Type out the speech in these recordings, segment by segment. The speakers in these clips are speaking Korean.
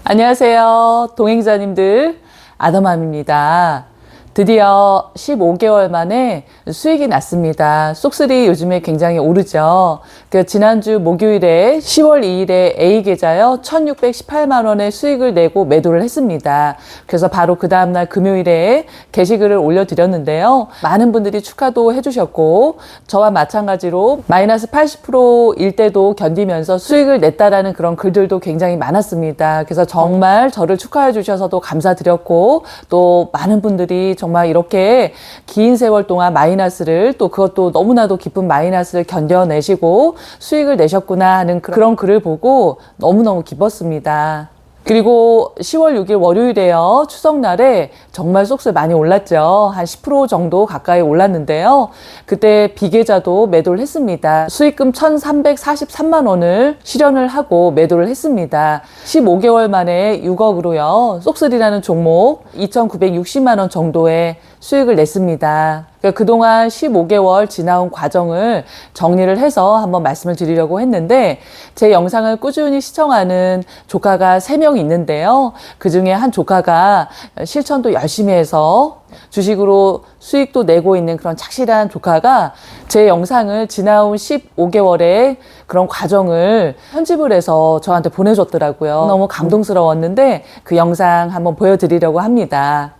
안녕하세요. 동행자님들, 아더맘입니다. 드디어 15개월 만에 수익이 났습니다. 쏙쓸이 요즘에 굉장히 오르죠. 지난주 목요일에 10월 2일에 A계좌요 1618만원의 수익을 내고 매도를 했습니다. 그래서 바로 그 다음날 금요일에 게시글을 올려드렸는데요. 많은 분들이 축하도 해주셨고 저와 마찬가지로 마이너스 80%일 때도 견디면서 수익을 냈다라는 그런 글들도 굉장히 많았습니다. 그래서 정말 저를 축하해 주셔서도 감사드렸고 또 많은 분들이 정말 이렇게 긴 세월 동안 마이너스를 또 그것도 너무나도 깊은 마이너스를 견뎌내시고 수익을 내셨구나 하는 그런 글을 보고 너무너무 기뻤습니다. 그리고 10월 6일 월요일에요. 추석날에 정말 쏙쓸 많이 올랐죠. 한 10% 정도 가까이 올랐는데요. 그때 비계좌도 매도를 했습니다. 수익금 1,343만 원을 실현을 하고 매도를 했습니다. 15개월 만에 6억으로요. 쏙쓸이라는 종목 2,960만 원 정도의 수익을 냈습니다. 그동안 15개월 지나온 과정을 정리를 해서 한번 말씀을 드리려고 했는데 제 영상을 꾸준히 시청하는 조카가 3명 있는데요. 그 중에 한 조카가 실천도 열심히 해서 주식으로 수익도 내고 있는 그런 착실한 조카가 제 영상을 지나온 15개월의 그런 과정을 편집을 해서 저한테 보내줬더라고요. 너무 감동스러웠는데 그 영상 한번 보여드리려고 합니다.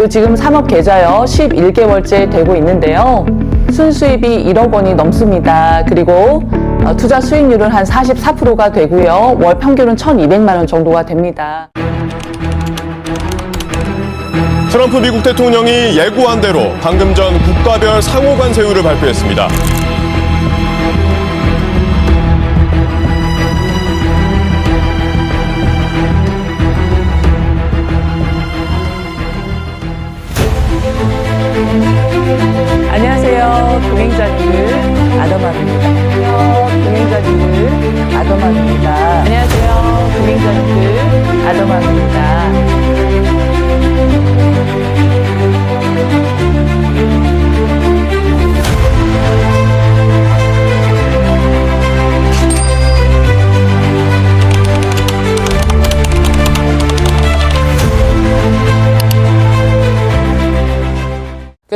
지금 3억 계좌요 11개월째 되고 있는데요. 순수입이 1억 원이 넘습니다. 그리고 투자 수익률은 한 44%가 되고요. 월 평균은 1,200만 원 정도가 됩니다. 트럼프 미국 대통령이 예고한 대로 방금 전 국가별 상호 관세율을 발표했습니다. 안녕하세요. 동행자님들, 아더맘입니다. 동행자님들, 아더맘입니다. 안녕하세요. 동행자님들, 아더맘입니다.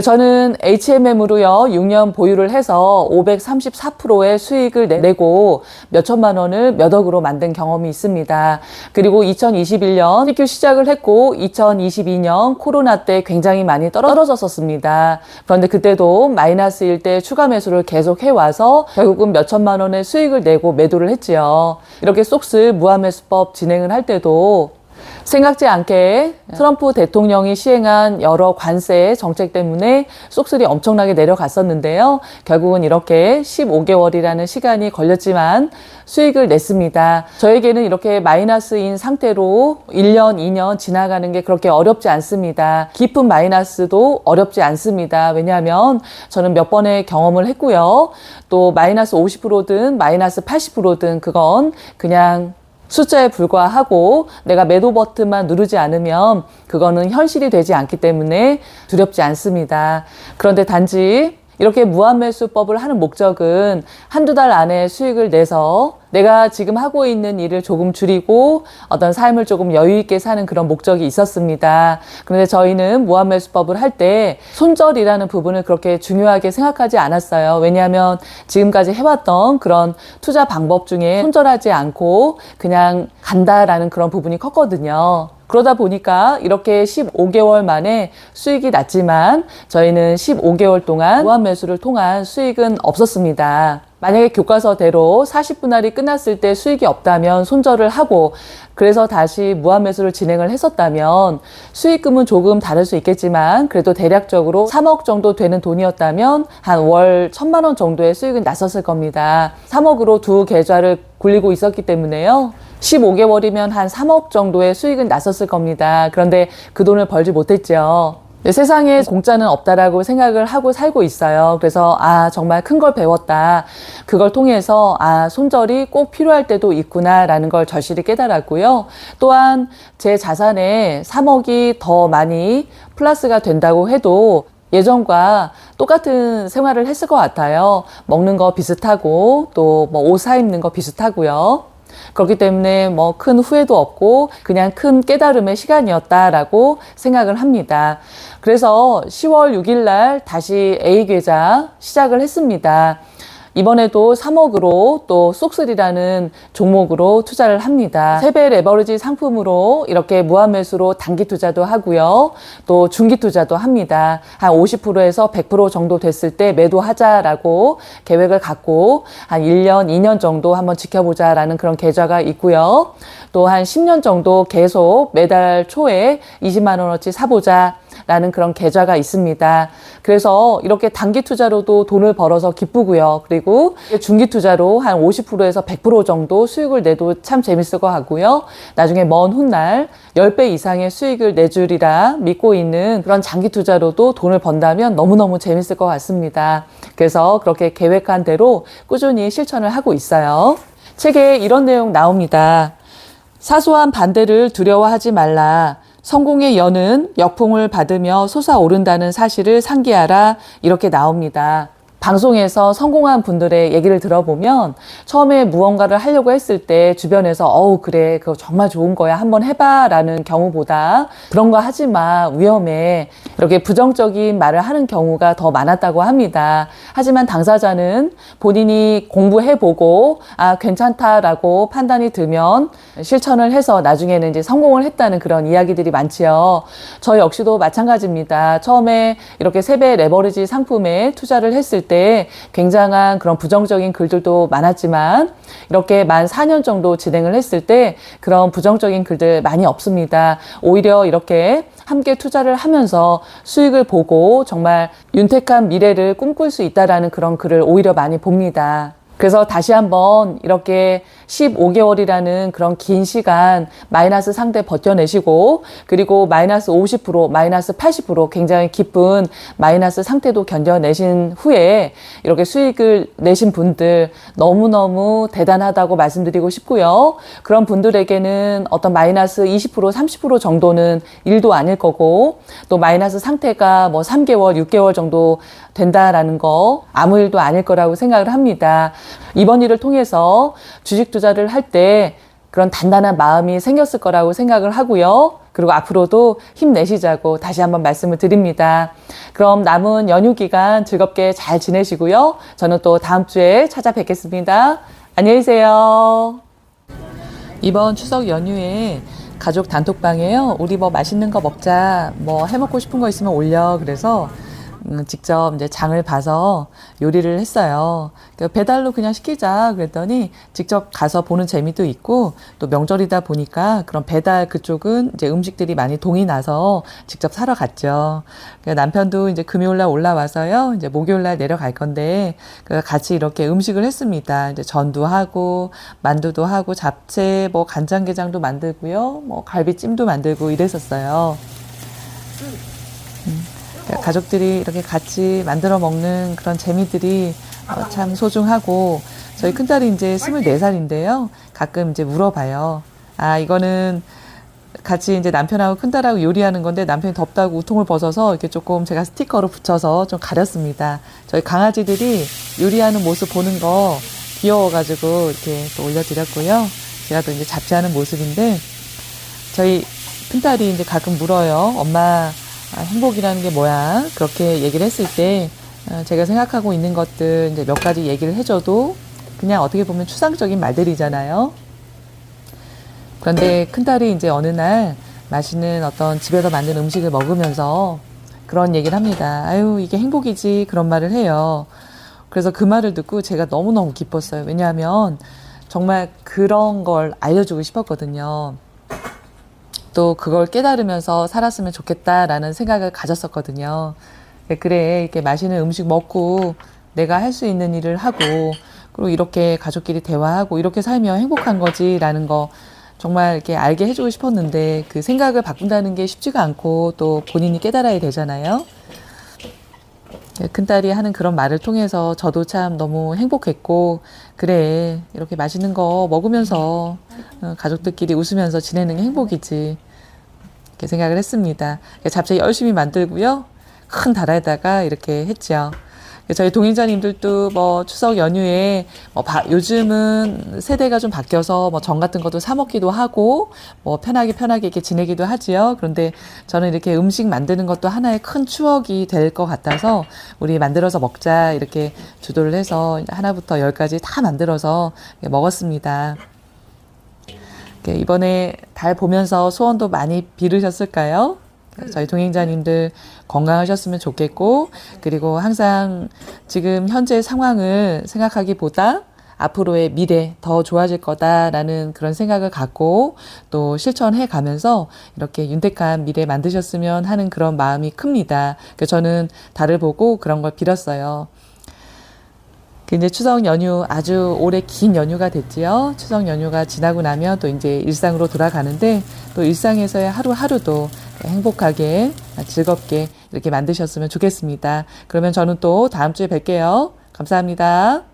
저는 HMM으로요, 6년 보유를 해서 534%의 수익을 내고 몇천만 원을 몇 억으로 만든 경험이 있습니다. 그리고 2021년 CQ 시작을 했고 2022년 코로나 때 굉장히 많이 떨어졌었습니다. 그런데 그때도 마이너스일 때 추가 매수를 계속 해와서 결국은 몇천만 원의 수익을 내고 매도를 했지요. 이렇게 쏙쓸 무한매수법 진행을 할 때도 생각지 않게 트럼프 대통령이 시행한 여러 관세 정책 때문에 쏙쓸이 엄청나게 내려갔었는데요. 결국은 이렇게 15개월이라는 시간이 걸렸지만 수익을 냈습니다. 저에게는 이렇게 마이너스인 상태로 1년, 2년 지나가는 게 그렇게 어렵지 않습니다. 깊은 마이너스도 어렵지 않습니다. 왜냐하면 저는 몇 번의 경험을 했고요. 또 마이너스 50%든 마이너스 80%든 그건 그냥 숫자에 불과하고 내가 매도 버튼만 누르지 않으면 그거는 현실이 되지 않기 때문에 두렵지 않습니다. 그런데 단지 이렇게 무한매수법을 하는 목적은 한두 달 안에 수익을 내서 내가 지금 하고 있는 일을 조금 줄이고 어떤 삶을 조금 여유 있게 사는 그런 목적이 있었습니다. 그런데 저희는 무한매수법을 할 때 손절이라는 부분을 그렇게 중요하게 생각하지 않았어요. 왜냐하면 지금까지 해왔던 그런 투자 방법 중에 손절하지 않고 그냥 간다라는 그런 부분이 컸거든요. 그러다 보니까 이렇게 15개월 만에 수익이 났지만 저희는 15개월 동안 무한매수를 통한 수익은 없었습니다. 만약에 교과서대로 40분할이 끝났을 때 수익이 없다면 손절을 하고 그래서 다시 무한매수를 진행을 했었다면 수익금은 조금 다를 수 있겠지만 그래도 대략적으로 3억 정도 되는 돈이었다면 한 월 1,000만 원 정도의 수익은 났었을 겁니다. 3억으로 두 계좌를 굴리고 있었기 때문에요. 15개월이면 한 3억 정도의 수익은 났었을 겁니다. 그런데 그 돈을 벌지 못했죠. 세상에 공짜는 없다라고 생각을 하고 살고 있어요. 그래서 정말 큰 걸 배웠다. 그걸 통해서 손절이 꼭 필요할 때도 있구나라는 걸 절실히 깨달았고요. 또한 제 자산에 3억이 더 많이 플러스가 된다고 해도 예전과 똑같은 생활을 했을 것 같아요. 먹는 거 비슷하고 또 뭐 옷 사 입는 거 비슷하고요. 그렇기 때문에 뭐 큰 후회도 없고 그냥 큰 깨달음의 시간이었다라고 생각을 합니다. 그래서 10월 6일 날 다시 A계좌 시작을 했습니다. 이번에도 3억으로 또 쏙슬이라는 종목으로 투자를 합니다. 세배 레버리지 상품으로 이렇게 무한매수로 단기 투자도 하고요. 또 중기 투자도 합니다. 한 50%에서 100% 정도 됐을 때 매도하자라고 계획을 갖고 한 1년, 2년 정도 한번 지켜보자라는 그런 계좌가 있고요. 또 한 10년 정도 계속 매달 초에 20만 원어치 사보자. 라는 그런 계좌가 있습니다. 그래서 이렇게 단기 투자로도 돈을 벌어서 기쁘고요. 그리고 중기 투자로 한 50%에서 100% 정도 수익을 내도 참 재밌을 것 같고요. 나중에 먼 훗날 10배 이상의 수익을 내주리라 믿고 있는 그런 장기 투자로도 돈을 번다면 너무너무 재밌을 것 같습니다. 그래서 그렇게 계획한 대로 꾸준히 실천을 하고 있어요. 책에 이런 내용 나옵니다. 사소한 반대를 두려워하지 말라. 성공의 연은 역풍을 받으며 솟아오른다는 사실을 상기하라. 이렇게 나옵니다. 방송에서 성공한 분들의 얘기를 들어보면 처음에 무언가를 하려고 했을 때 주변에서 어우 그래 그거 정말 좋은 거야 한번 해봐 라는 경우보다 그런 거 하지 마 위험해 이렇게 부정적인 말을 하는 경우가 더 많았다고 합니다. 하지만 당사자는 본인이 공부해보고 아 괜찮다라고 판단이 들면 실천을 해서 나중에는 이제 성공을 했다는 그런 이야기들이 많지요. 저 역시도 마찬가지입니다. 처음에 이렇게 세배 레버리지 상품에 투자를 했을 때 굉장한 그런 부정적인 글들도 많았지만 이렇게 만 4년 정도 진행을 했을 때 그런 부정적인 글들 많이 없습니다. 오히려 이렇게 함께 투자를 하면서 수익을 보고 정말 윤택한 미래를 꿈꿀 수 있다라는 그런 글을 오히려 많이 봅니다. 그래서 다시 한번 이렇게 15개월이라는 그런 긴 시간 마이너스 상태 버텨내시고 그리고 마이너스 50%, 마이너스 80% 굉장히 기쁜 마이너스 상태도 견뎌내신 후에 이렇게 수익을 내신 분들 너무너무 대단하다고 말씀드리고 싶고요. 그런 분들에게는 어떤 마이너스 20%, 30% 정도는 일도 아닐 거고 또 마이너스 상태가 뭐 3개월, 6개월 정도 된다라는 거 아무 일도 아닐 거라고 생각을 합니다. 이번 일을 통해서 주식 투자를 할 때 그런 단단한 마음이 생겼을 거라고 생각을 하고요. 그리고 앞으로도 힘내시자고 다시 한번 말씀을 드립니다. 그럼 남은 연휴 기간 즐겁게 잘 지내시고요. 저는 또 다음 주에 찾아뵙겠습니다. 안녕히 계세요. 이번 추석 연휴에 가족 단톡방에요. 우리 뭐 맛있는 거 먹자, 뭐 해먹고 싶은 거 있으면 올려. 그래서 직접 이제 장을 봐서 요리를 했어요. 배달로 그냥 시키자 그랬더니 직접 가서 보는 재미도 있고 또 명절이다 보니까 그런 배달 그쪽은 이제 음식들이 많이 동이 나서 직접 사러 갔죠. 남편도 이제 금요일날 올라와서요. 이제 목요일날 내려갈 건데 같이 이렇게 음식을 했습니다. 이제 전도 하고 만두도 하고 잡채 뭐 간장게장도 만들고요. 뭐 갈비찜도 만들고 이랬었어요. 가족들이 이렇게 같이 만들어 먹는 그런 재미들이 참 소중하고 저희 큰딸이 이제 24살인데요. 가끔 이제 물어봐요. 아, 이거는 같이 이제 남편하고 큰딸하고 요리하는 건데 남편이 덥다고 우통을 벗어서 이렇게 조금 제가 스티커로 붙여서 좀 가렸습니다. 저희 강아지들이 요리하는 모습 보는 거 귀여워가지고 이렇게 또 올려드렸고요. 제가 또 이제 잡채하는 모습인데 저희 큰딸이 이제 가끔 물어요. 엄마, 행복이라는 게 뭐야? 그렇게 얘기를 했을 때 제가 생각하고 있는 것들 이제 몇 가지 얘기를 해줘도 그냥 어떻게 보면 추상적인 말들이잖아요. 그런데 큰딸이 이제 어느 날 맛있는 어떤 집에서 만든 음식을 먹으면서 그런 얘기를 합니다. 아유, 이게 행복이지. 그런 말을 해요. 그래서 그 말을 듣고 제가 너무너무 기뻤어요. 왜냐하면 정말 그런 걸 알려주고 싶었거든요. 또 그걸 깨달으면서 살았으면 좋겠다라는 생각을 가졌었거든요. 그래, 이렇게 맛있는 음식 먹고 내가 할 수 있는 일을 하고 그리고 이렇게 가족끼리 대화하고 이렇게 살면 행복한 거지라는 거 정말 이렇게 알게 해주고 싶었는데 그 생각을 바꾼다는 게 쉽지가 않고 또 본인이 깨달아야 되잖아요. 큰딸이 하는 그런 말을 통해서 저도 참 너무 행복했고 그래 이렇게 맛있는 거 먹으면서 가족들끼리 웃으면서 지내는 게 행복이지 이렇게 생각을 했습니다. 잡채 열심히 만들고요. 큰 달에다가 이렇게 했죠. 저희 동행자님들도 뭐 추석 연휴에 요즘은 세대가 좀 바뀌어서 뭐 전 같은 것도 사 먹기도 하고 뭐 편하게 이렇게 지내기도 하지요. 그런데 저는 이렇게 음식 만드는 것도 하나의 큰 추억이 될 것 같아서 우리 만들어서 먹자 이렇게 주도를 해서 하나부터 열까지 다 만들어서 먹었습니다. 이번에 달 보면서 소원도 많이 빌으셨을까요? 저희 동행자님들 건강하셨으면 좋겠고, 그리고 항상 지금 현재 상황을 생각하기보다 앞으로의 미래 더 좋아질 거다라는 그런 생각을 갖고 또 실천해 가면서 이렇게 윤택한 미래 만드셨으면 하는 그런 마음이 큽니다. 그래서 저는 달을 보고 그런 걸 빌었어요. 이제 추석 연휴 아주 오래 긴 연휴가 됐지요. 추석 연휴가 지나고 나면 또 이제 일상으로 돌아가는데 또 일상에서의 하루하루도 행복하게 즐겁게 이렇게 만드셨으면 좋겠습니다. 그러면 저는 또 다음 주에 뵐게요. 감사합니다.